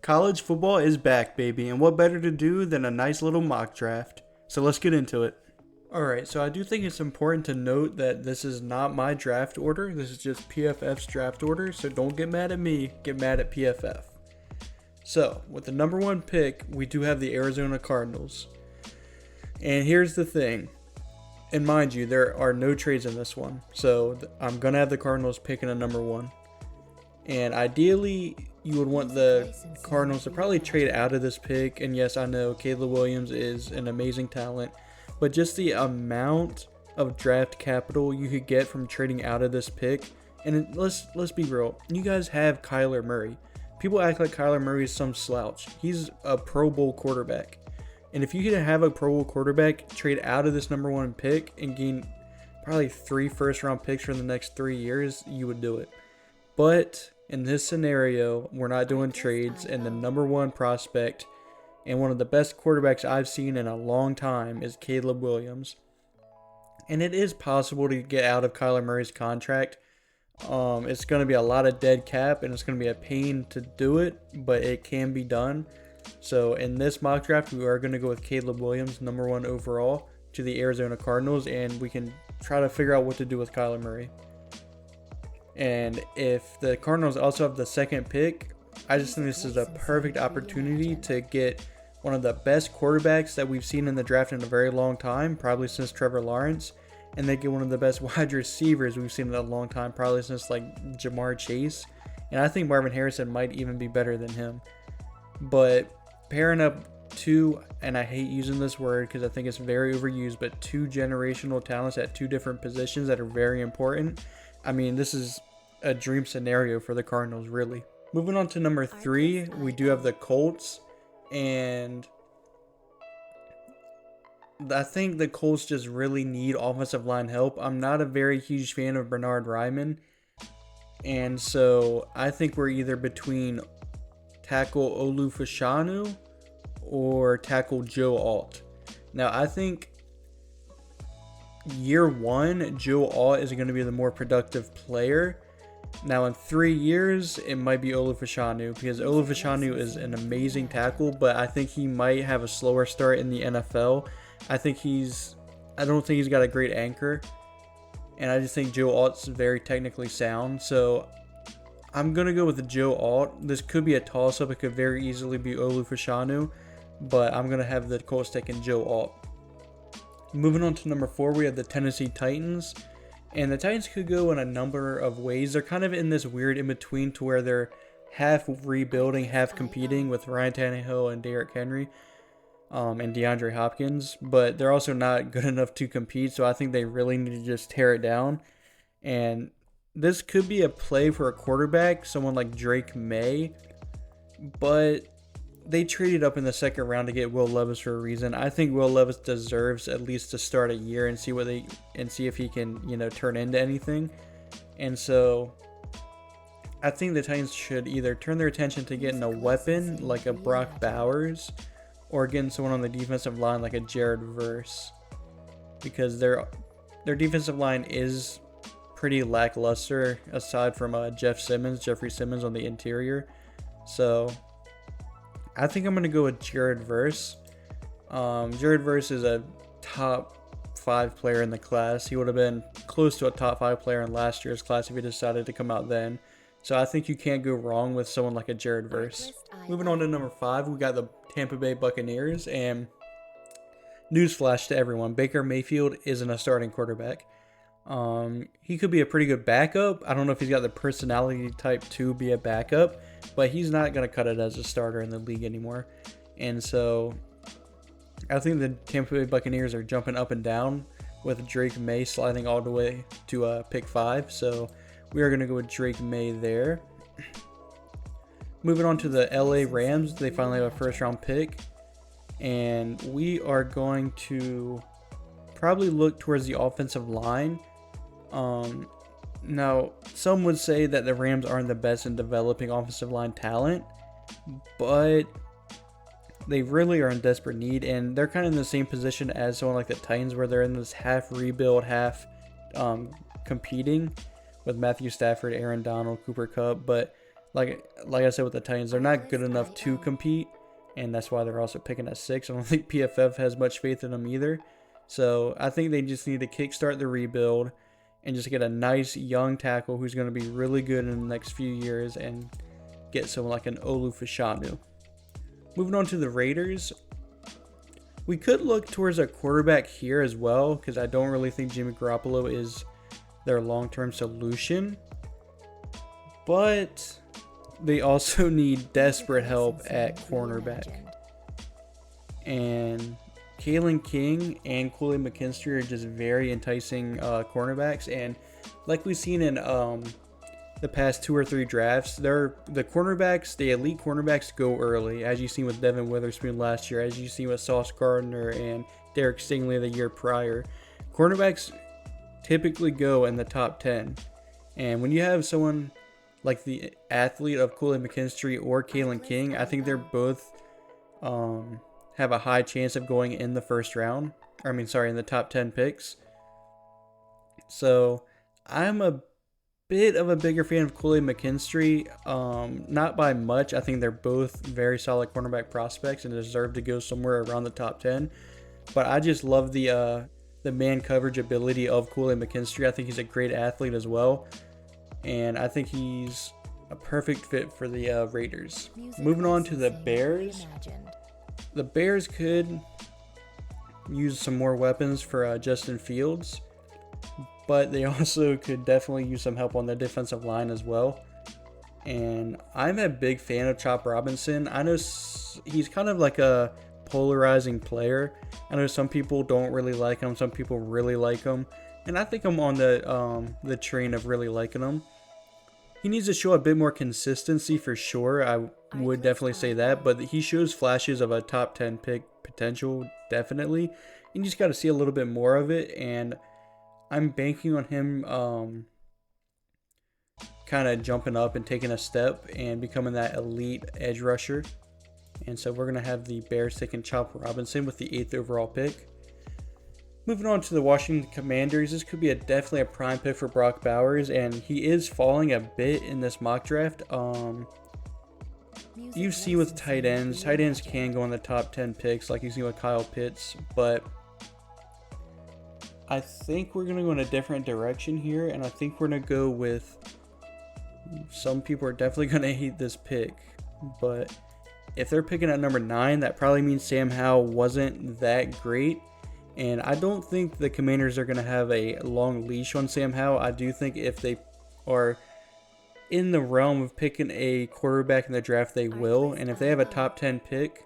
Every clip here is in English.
College football is back, baby, and what better to do than a nice little mock draft? So let's get into it. Alright, so I do think it's important to note that this is not my draft order. This is just PFF's draft order, so don't get mad at me, get mad at PFF. So, with the number one pick, we do have the Arizona Cardinals. And here's the thing. And mind you, there are no trades in this one. So, I'm going to have the Cardinals picking a number one. And ideally, you would want the Cardinals to probably trade out of this pick. And yes, I know Caleb Williams is an amazing talent. But just the amount of draft capital you could get from trading out of this pick. And let's be real. You guys have Kyler Murray. People act like Kyler Murray is some slouch. He's a Pro Bowl quarterback. And if you could have a Pro Bowl quarterback, trade out of this number one pick and gain probably 3 first-round picks for the next 3 years, you would do it. But in this scenario, we're not doing trades, and the number one prospect and one of the best quarterbacks I've seen in a long time is Caleb Williams. And it is possible to get out of Kyler Murray's contract. It's going to be a lot of dead cap, and it's going to be a pain to do it, but it can be done. So in this mock draft, we are going to go with Caleb Williams, number one overall, to the Arizona Cardinals, and we can try to figure out what to do with Kyler Murray. And if the Cardinals also have the second pick, I just think this is a perfect opportunity to get one of the best quarterbacks that we've seen in the draft in a very long time, probably since Trevor Lawrence. And they get one of the best wide receivers we've seen in a long time, probably since like Jamar Chase. And I think Marvin Harrison might even be better than him. But pairing up two, and I hate using this word because I think it's very overused, but two generational talents at two different positions that are very important. I mean, this is a dream scenario for the Cardinals, really. Moving on to number 3, we do have the Colts. And I think the Colts just really need offensive line help. I'm not a very huge fan of Bernhard Raimann. And so I think we're either between tackle Olu Fashanu or tackle Joe Alt. Now, I think year one, Joe Alt is going to be the more productive player. Now, in 3 years, it might be Olu Fashanu, because Olu Fashanu is an amazing tackle, but I think he might have a slower start in the NFL. I don't think he's got a great anchor, and I just think Joe Alt's very technically sound. So I'm going to go with the Joe Alt. This could be a toss-up. It could very easily be Olu Fashanu, but I'm going to have the Colts taking Joe Alt. Moving on to number 4, we have the Tennessee Titans. And the Titans could go in a number of ways. They're kind of in this weird in-between to where they're half rebuilding, half competing with Ryan Tannehill and Derrick Henry and DeAndre Hopkins. But they're also not good enough to compete, so I think they really need to just tear it down. And this could be a play for a quarterback, someone like Drake May. But they traded up in the second round to get Will Levis for a reason. I think Will Levis deserves at least to start a year and see if he can, turn into anything. And so I think the Titans should either turn their attention to getting a weapon like a Brock Bowers or getting someone on the defensive line like a Jared Verse, because their defensive line is pretty lackluster aside from Jeffrey Simmons on the interior. So I think I'm going to go with Jared Verse. Jared Verse is a top 5 player in the class. He would have been close to a top 5 player in last year's class if he decided to come out then. So I think you can't go wrong with someone like a Jared Verse. Moving on to number 5, we got the Tampa Bay Buccaneers. And newsflash to everyone, Baker Mayfield isn't a starting quarterback. He could be a pretty good backup. I don't know if he's got the personality type to be a backup, but he's not going to cut it as a starter in the league anymore. And so I think the Tampa Bay Buccaneers are jumping up and down with Drake May sliding all the way to pick 5. So we are going to go with Drake May there. Moving on to the LA Rams, they finally have a first round pick. And we are going to probably look towards the offensive line. Now, some would say that the Rams aren't the best in developing offensive line talent, but they really are in desperate need, and they're kind of in the same position as someone like the Titans, where they're in this half rebuild, half competing with Matthew Stafford, Aaron Donald, Cooper Kupp, but like I said with the Titans, they're not good enough to compete, and that's why they're also picking at 6. I don't think PFF has much faith in them either. So I think they just need to kickstart the rebuild and just get a nice young tackle who's going to be really good in the next few years and get someone like an Olu Fashanu. Moving on to the Raiders. We could look towards a quarterback here as well, because I don't really think Jimmy Garoppolo is their long-term solution. But they also need desperate help at cornerback. And Kalen King and Kool-Aid McKinstry are just very enticing cornerbacks. And like we've seen in the past 2 or 3 drafts, the cornerbacks, the elite cornerbacks go early, as you've seen with Devin Witherspoon last year, as you've seen with Sauce Gardner and Derek Stingley the year prior. Cornerbacks typically go in the top 10. And when you have someone like the athlete of Kool-Aid McKinstry or Kalen King, I think they're both have a high chance of going in the first round. In the top 10 picks. So I'm a bit of a bigger fan of Kool-Aid McKinstry, not by much. I think they're both very solid cornerback prospects and deserve to go somewhere around the top 10. But I just love the man coverage ability of Kool-Aid McKinstry. I think he's a great athlete as well. And I think he's a perfect fit for the Raiders. Moving on to the Bears. The Bears could use some more weapons for Justin Fields, but they also could definitely use some help on the defensive line as well. And I'm a big fan of Chop Robinson. I know he's kind of like a polarizing player. I know some people don't really like him, some people really like him, and I think I'm on the train of really liking him. He needs to show a bit more consistency for sure. I would definitely say that, but he shows flashes of a top 10 pick potential, definitely. You just got to see a little bit more of it, and I'm banking on him kind of jumping up and taking a step and becoming that elite edge rusher. And so we're going to have the Bears taking Chop Robinson with the 8th overall pick. Moving on to the Washington Commanders, this could be definitely a prime pick for Brock Bowers, and he is falling a bit in this mock draft. You see with tight ends can go in the top 10 picks, like you see with Kyle Pitts, but I think we're going to go in a different direction here, and I think we're going to go with, some people are definitely going to hate this pick, but if they're picking at number 9, that probably means Sam Howell wasn't that great. And I don't think the Commanders are going to have a long leash on Sam Howell. I do think if they are in the realm of picking a quarterback in the draft, they will. And if they have a top 10 pick,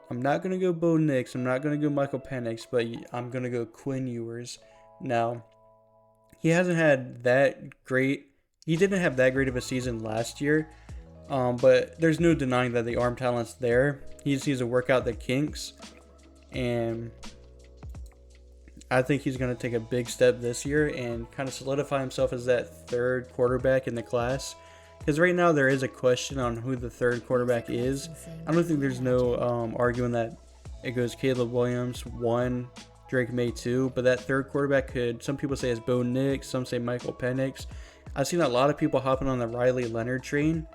I'm not going to go Bo Nix. I'm not going to go Michael Penix, but I'm going to go Quinn Ewers. Now, he hasn't had that great. He didn't have that great of a season last year. But there's no denying that the arm talent's there. He just needs to work out the kinks. And I think he's going to take a big step this year and kind of solidify himself as that 3rd quarterback in the class. Because right now there is a question on who the 3rd quarterback is. I don't think there's no arguing that it goes Caleb Williams 1, Drake May 2. But that 3rd quarterback could, some people say is Bo Nix, some say Michael Penix. I've seen a lot of people hopping on the Riley Leonard train.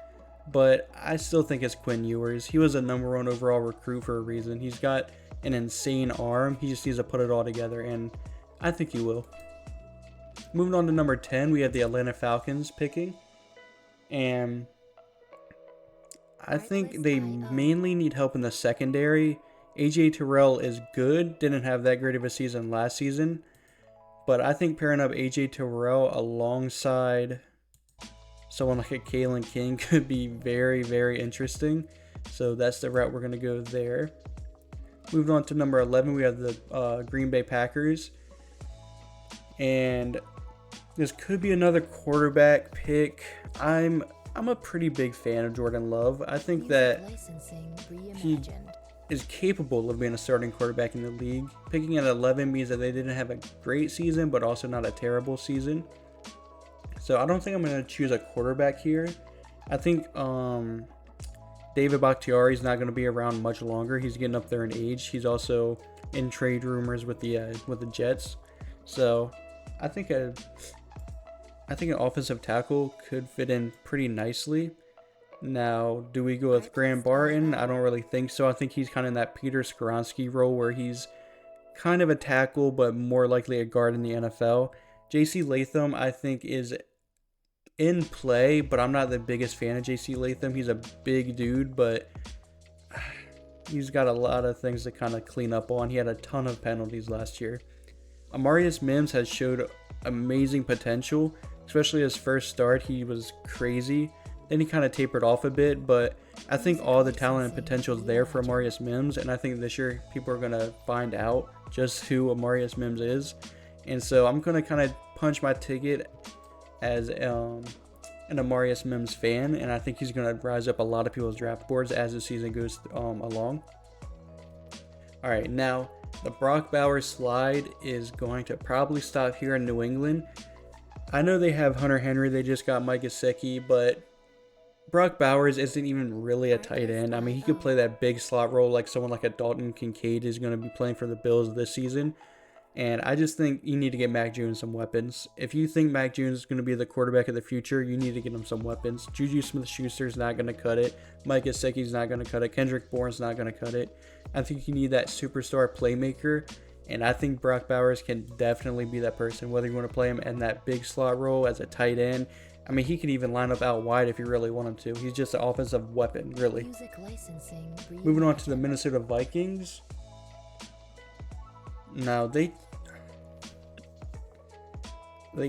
But I still think it's Quinn Ewers. He was a number 1 overall recruit for a reason. He's got an insane arm. He just needs to put it all together, and I think he will. Moving on to number 10, we have the Atlanta Falcons picking. And I think they mainly need help in the secondary. AJ Terrell is good. Didn't have that great of a season last season. But I think pairing up AJ Terrell alongside someone like a Kalen King could be very, very interesting. So that's the route we're going to go there. Moving on to number 11, we have the Green Bay Packers. And this could be another quarterback pick. I'm a pretty big fan of Jordan Love. I think that he is capable of being a starting quarterback in the league. Picking at 11 means that they didn't have a great season, but also not a terrible season. So I don't think I'm going to choose a quarterback here. I think David Bakhtiari is not going to be around much longer. He's getting up there in age. He's also in trade rumors with the Jets. So I think an offensive tackle could fit in pretty nicely. Now, do we go with Graham Barton? I don't really think so. I think he's kind of in that Peter Skoronski role where he's kind of a tackle, but more likely a guard in the NFL. JC Latham, I think, is in play, but I'm not the biggest fan of JC Latham. He's a big dude, but he's got a lot of things to kind of clean up on. He had a ton of penalties last year. Amarius Mims has showed amazing potential, especially his first start. He was crazy. Then he kind of tapered off a bit, but I think all the talent and potential is there for Amarius Mims, and I think this year people are going to find out just who Amarius Mims is. And so I'm going to kind of punch my ticket as an Amarius Mims fan, and I think he's going to rise up a lot of people's draft boards as the season goes along. All right, now the Brock Bowers slide is going to probably stop here in New England. I know they have Hunter Henry, they just got Mike Gesicki, but Brock Bowers isn't even really a tight end. I mean, he could play that big slot role like someone like a Dalton Kincaid is going to be playing for the Bills this season. And I just think you need to get Mac Jones some weapons. If you think Mac Jones is going to be the quarterback of the future, you need to get him some weapons. Juju Smith-Schuster is not going to cut it. Mike Gesicki is not going to cut it. Kendrick Bourne's not going to cut it. I think you need that superstar playmaker. And I think Brock Bowers can definitely be that person, whether you want to play him in that big slot role as a tight end. I mean, he can even line up out wide if you really want him to. He's just an offensive weapon, really. Moving on to the Minnesota Vikings. Now, they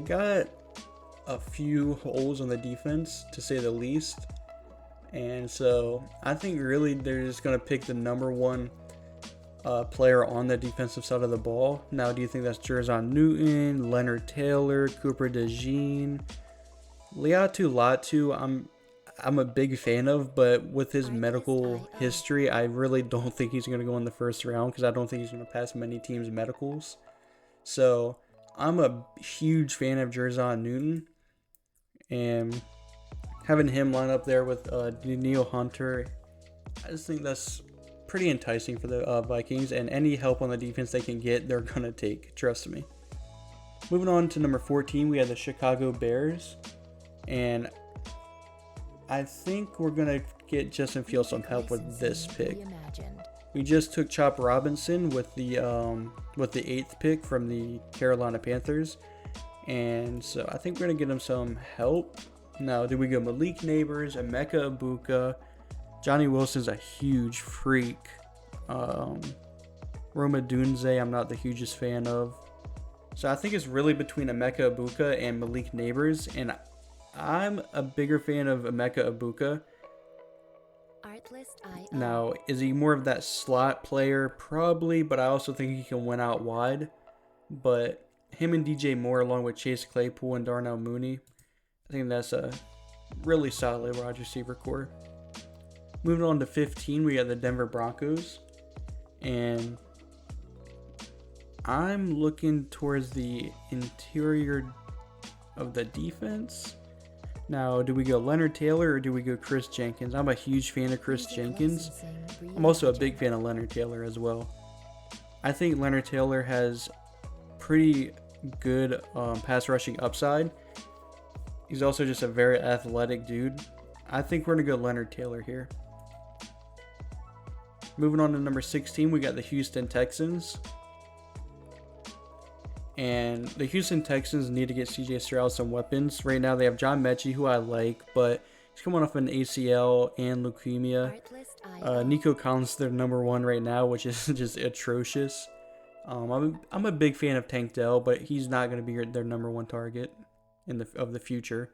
got a few holes on the defense, to say the least. And so, I think really they're just going to pick the number one player on the defensive side of the ball. Now, do you think that's Jerzon Newton, Leonard Taylor, Cooper DeJean? Laiatu Latu, I'm a big fan of, but with his medical history, I really don't think he's going to go in the first round because I don't think he's going to pass many teams' medicals. So I'm a huge fan of Jerzon Newton, and having him line up there with Danielle Hunter, I just think that's pretty enticing for the Vikings, and any help on the defense they can get, they're going to take, trust me. Moving on to number 14, we have the Chicago Bears. And I think we're going to get Justin Fields some help with this pick. We just took Chop Robinson with the 8th pick from the Carolina Panthers. And so I think we're going to get him some help. Now, do we go Malik Neighbors, Emeka Egbuka? Johnny Wilson's a huge freak. Roma Dunze, I'm not the hugest fan of. So I think it's really between Emeka Egbuka and Malik Neighbors. And I'm a bigger fan of Emeka Egbuka. Now, is he more of that slot player? Probably, but I also think he can win out wide. But him and DJ Moore, along with Chase Claypool and Darnell Mooney, I think that's a really solid wide receiver core. Moving on to 15, we got the Denver Broncos. And I'm looking towards the interior of the defense. Now, do we go Leonard Taylor or do we go Chris Jenkins? I'm a huge fan of Chris Jenkins. I'm also a big fan of Leonard Taylor as well. I think Leonard Taylor has pretty good pass rushing upside. He's also just a very athletic dude. I think we're going to go Leonard Taylor here. Moving on to number 16, we got the Houston Texans. And the Houston Texans need to get CJ Stroud some weapons. Right now they have John Mechie, who I like, but he's coming off an ACL and leukemia. Nico Collins is their number one right now, which is just atrocious. I'm a big fan of Tank Dell, but he's not going to be their number one target of the future.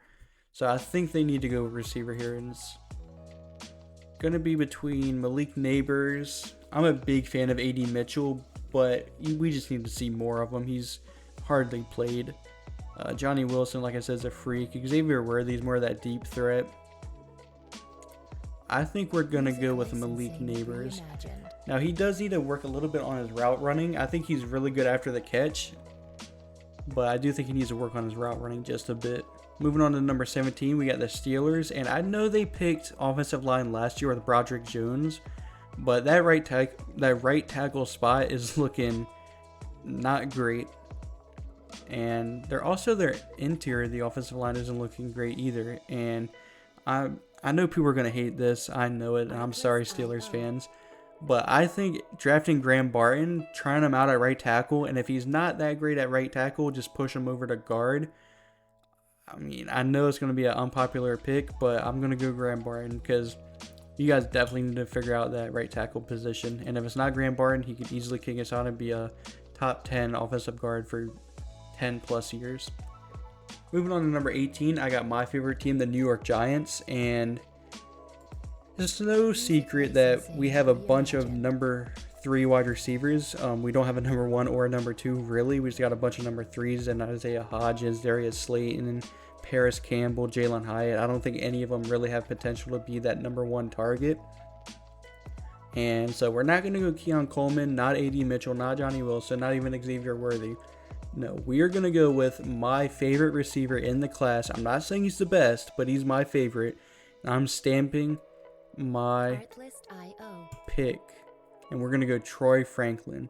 So I think they need to go receiver here, and it's going to be between Malik Neighbors. I'm a big fan of AD Mitchell, but we just need to see more of him. He's hardly played. Johnny Wilson, like I said, is a freak. Xavier Worthy is more of that deep threat. I think we're going to go with Malik Neighbors. Now, he does need to work a little bit on his route running. I think he's really good after the catch, but I do think he needs to work on his route running just a bit. Moving on to number 17, we got the Steelers, and I know they picked offensive line last year with Broderick Jones, but that right tackle spot is looking not great. And their interior, the offensive line isn't looking great either. And I I know people are going to hate this. I know it. And I'm sorry, Steelers fans. But I think drafting Graham Barton, trying him out at right tackle, and if he's not that great at right tackle, just push him over to guard. I mean, I know it's going to be an unpopular pick, but I'm going to go Graham Barton because you guys definitely need to figure out that right tackle position. And if it's not Graham Barton, he could easily kick us out and be a top 10 offensive guard for 10 plus years. Moving on to number 18, I got my favorite team, the New York Giants, and it's no secret that we have a bunch of number 3 wide receivers. We don't have a number 1 or a number 2, really. We just got a bunch of number 3s, and Isaiah Hodgins, Darius Slayton, Paris Campbell, Jalen Hyatt. I don't think any of them really have potential to be that number 1 target. And so we're not going to go Keon Coleman, not A.D. Mitchell, not Johnny Wilson, not even Xavier Worthy. No, we are going to go with my favorite receiver in the class. I'm not saying he's the best, but he's my favorite. I'm stamping my pick. And we're going to go Troy Franklin.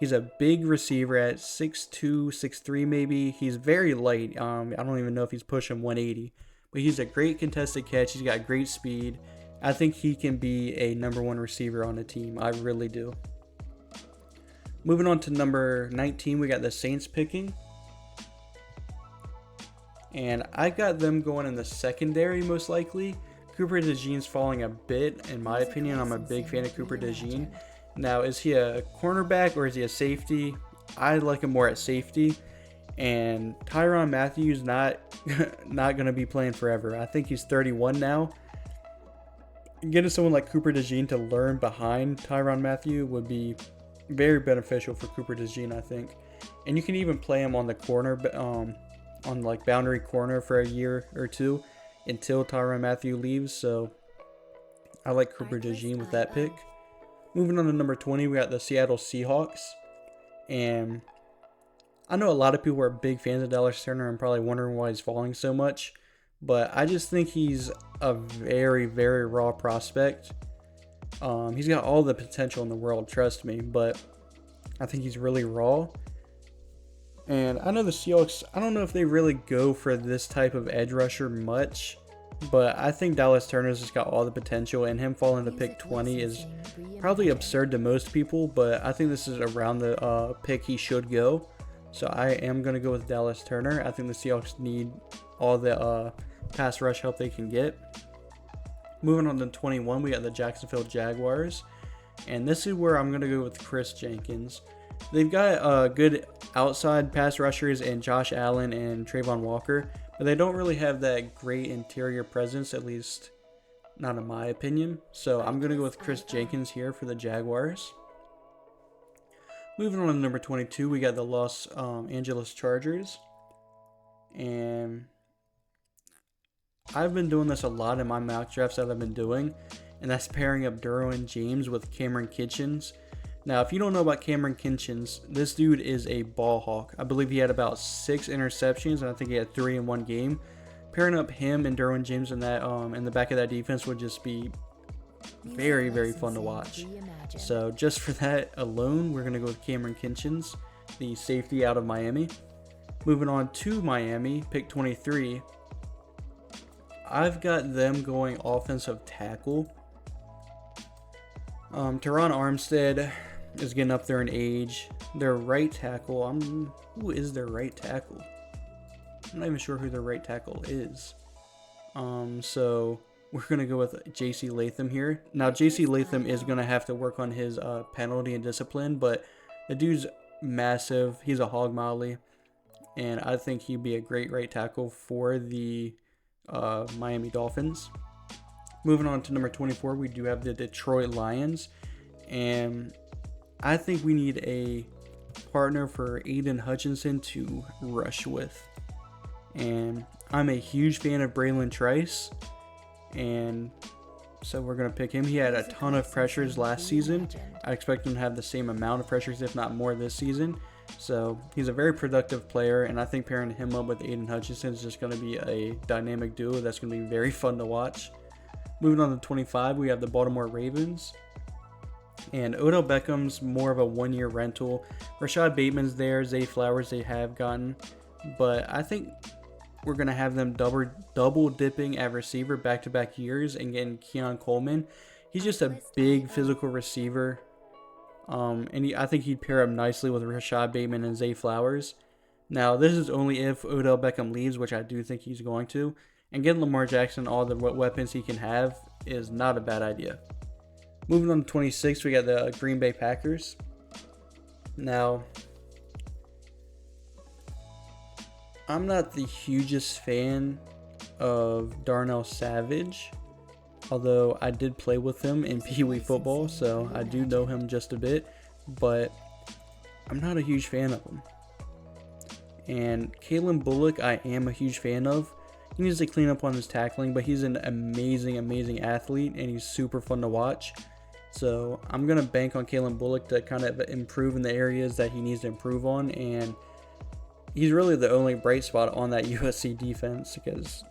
He's a big receiver at 6'2", 6'3", maybe. He's very light. I don't even know if he's pushing 180. But he's a great contested catch. He's got great speed. I think he can be a number 1 receiver on the team. I really do. Moving on to number 19, we got the Saints picking. And I got them going in the secondary most likely. Cooper DeJean's falling a bit, in my opinion. I'm a big fan of Cooper DeJean. Now, is he a cornerback or is he a safety? I like him more at safety. And Tyrann Mathieu not going to be playing forever. I think he's 31 now. Getting someone like Cooper DeJean to learn behind Tyrann Mathieu would be very beneficial for Cooper DeJean, I think. And you can even play him on the corner, on like boundary corner for a year or two until Tyrann Mathieu leaves. So I like Cooper DeJean with that pick. Moving on to number 20, we got the Seattle Seahawks. And I know a lot of people are big fans of Dallas Turner and probably wondering why he's falling so much. But I just think he's a very, very raw prospect. He's got all the potential in the world, trust me, but I think he's really raw. And I know the Seahawks, I don't know if they really go for this type of edge rusher much, but I think Dallas Turner's just got all the potential, and him falling to pick 20 is probably absurd to most people, but I think this is around the pick he should go. So I am going to go with Dallas Turner. I think the Seahawks need all the pass rush help they can get. Moving on to 21, we got the Jacksonville Jaguars. And this is where I'm going to go with Chris Jenkins. They've got good outside pass rushers in Josh Allen and Trayvon Walker, but they don't really have that great interior presence, at least not in my opinion. So I'm going to go with Chris Jenkins here for the Jaguars. Moving on to number 22, we got the Los Angeles Chargers. And I've been doing this a lot in my mock drafts that I've been doing, and that's pairing up Derwin James with Cameron Kitchens. Now, if you don't know about Cameron Kitchens, this dude is a ball hawk. I believe he had about 6 interceptions, and I think he had 3 in one game. Pairing up him and Derwin James in that in the back of that defense would just be very, very fun to watch. So just for that alone, we're going to go with Cameron Kitchens, the safety out of Miami. Moving on to Miami, pick 23. I've got them going offensive tackle. Teron Armstead is getting up there in age. Their right tackle, who is their right tackle? I'm not even sure who their right tackle is. So we're going to go with J.C. Latham here. Now, J.C. Latham is going to have to work on his penalty and discipline, but the dude's massive. He's a hog molly, and I think he'd be a great right tackle for the Miami Dolphins. Moving on to number 24, we do have the Detroit Lions, and I think we need a partner for Aiden Hutchinson to rush with. And I'm a huge fan of Braylon Trice, and so we're going to pick him. He had a ton of pressures last season. I expect him to have the same amount of pressures, if not more, this season. So he's a very productive player, and I think pairing him up with Aiden Hutchinson is just going to be a dynamic duo that's going to be very fun to watch. Moving on to 25, we have the Baltimore Ravens. And Odell Beckham's more of a one-year rental. Rashad Bateman's there. Zay Flowers they have gotten. But I think we're going to have them double dipping at receiver back-to-back years and getting Keon Coleman. He's just a big physical receiver. And I think he'd pair up nicely with Rashad Bateman and Zay Flowers. Now, this is only if Odell Beckham leaves, which I do think he's going to. And getting Lamar Jackson all the weapons he can have is not a bad idea. Moving on to 26, we got the Green Bay Packers. Now, I'm not the hugest fan of Darnell Savage, although I did play with him in Pee Wee football, so I do know him just a bit, but I'm not a huge fan of him. And Kalen Bullock, I am a huge fan of. He needs to clean up on his tackling, but he's an amazing athlete, and he's super fun to watch. So I'm going to bank on Kalen Bullock to kind of improve in the areas that he needs to improve on, and he's really the only bright spot on that USC defense because,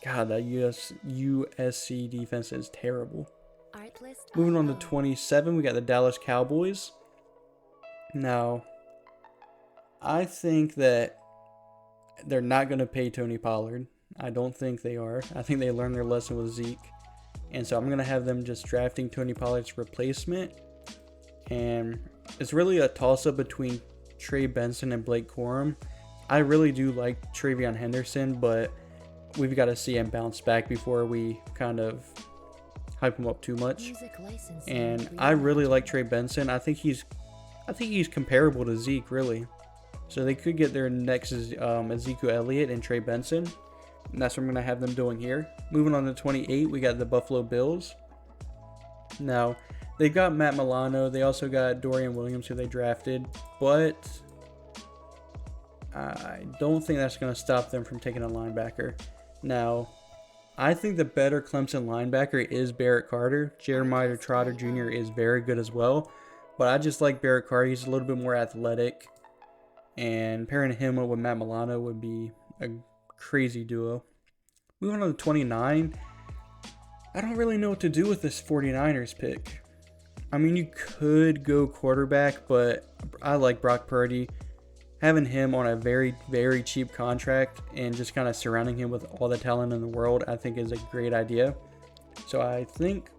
God, that USC defense is terrible. Moving on to 27, we got the Dallas Cowboys. Now, I think that they're not going to pay Tony Pollard. I don't think they are. I think they learned their lesson with Zeke. And so I'm going to have them just drafting Tony Pollard's replacement. And it's really a toss-up between Trey Benson and Blake Corum. I really do like Travion Henderson, but we've got to see him bounce back before we kind of hype him up too much. And I really like Trey Benson. I think he's comparable to Zeke, really. So they could get their next Ezekiel Elliott and Trey Benson. And that's what I'm going to have them doing here. Moving on to 28, we got the Buffalo Bills. Now, they've got Matt Milano. They also got Dorian Williams, who they drafted. But I don't think that's going to stop them from taking a linebacker. Now, I think the better Clemson linebacker is Barrett Carter. Jeremiah Trotter Jr. is very good as well. But I just like Barrett Carter. He's a little bit more athletic. And pairing him up with Matt Milano would be a crazy duo. Moving on to 29. I don't really know what to do with this 49ers pick. I mean, you could go quarterback, but I like Brock Purdy. Having him on a very cheap contract and just kind of surrounding him with all the talent in the world, I think is a great idea. So I think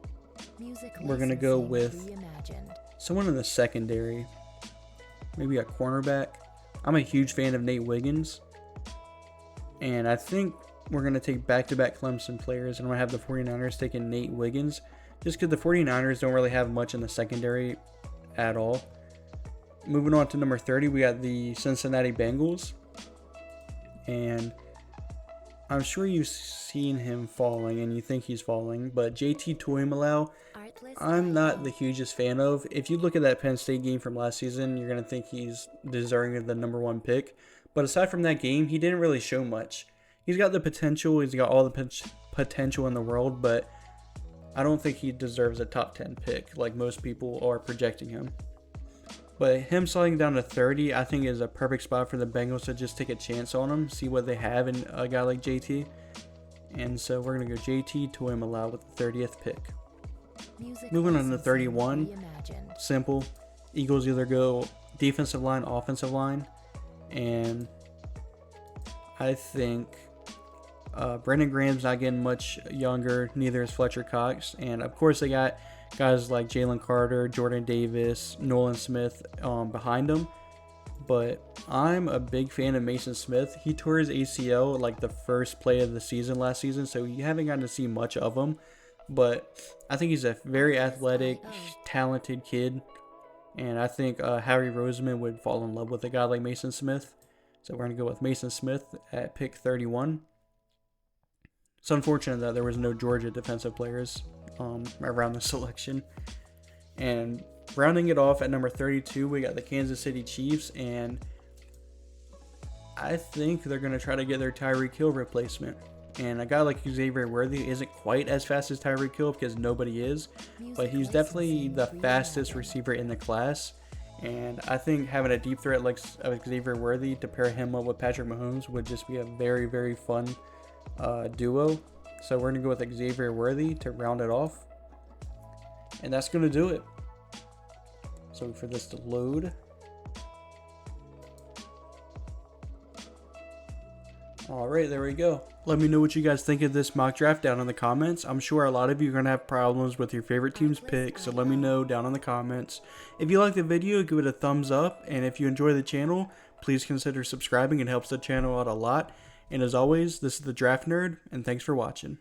we're going to go with someone in the secondary. Maybe a cornerback. I'm a huge fan of Nate Wiggins. And I think we're going to take back-to-back Clemson players. And I'm going to have the 49ers taking Nate Wiggins. Just because the 49ers don't really have much in the secondary at all. Moving on to number 30, we got the Cincinnati Bengals. And I'm sure you've seen him falling and you think he's falling. But JT Tuimoloau, I'm not the hugest fan of. If you look at that Penn State game from last season, you're going to think he's deserving of the number one pick. But aside from that game, he didn't really show much. He's got the potential. He's got all the potential in the world. But I don't think he deserves a top 10 pick like most people are projecting him. But him sliding down to 30, I think is a perfect spot for the Bengals to just take a chance on him, see what they have in a guy like JT. And so we're going to go JT Tuimoloau with the 30th pick. Moving on to 31, simple. Eagles either go defensive line, offensive line. And I think Brandon Graham's not getting much younger, neither is Fletcher Cox. And of course they got guys like Jalen Carter, Jordan Davis, Nolan Smith behind him. But I'm a big fan of Mason Smith. He tore his ACL like the first play of the season last season, so you haven't gotten to see much of him. But I think he's a very athletic, talented kid. And I think Harry Roseman would fall in love with a guy like Mason Smith. So we're going to go with Mason Smith at pick 31. It's unfortunate that there was no Georgia defensive players around the selection. And rounding it off at number 32, we got the Kansas City Chiefs. And I think they're going to try to get their Tyreek Hill replacement. And a guy like Xavier Worthy isn't quite as fast as Tyreek Hill because nobody is, but he's definitely the fastest receiver in the class. And I think having a deep threat like Xavier Worthy to pair him up with Patrick Mahomes would just be a very fun duo. So we're going to go with Xavier Worthy to round it off. And that's going to do it. So for this to load. Alright, there we go. Let me know what you guys think of this mock draft down in the comments. I'm sure a lot of you are going to have problems with your favorite team's pick, so let me know down in the comments. If you like the video, give it a thumbs up, and if you enjoy the channel, please consider subscribing. It helps the channel out a lot. And as always, this is the Draft Nerd, and thanks for watching.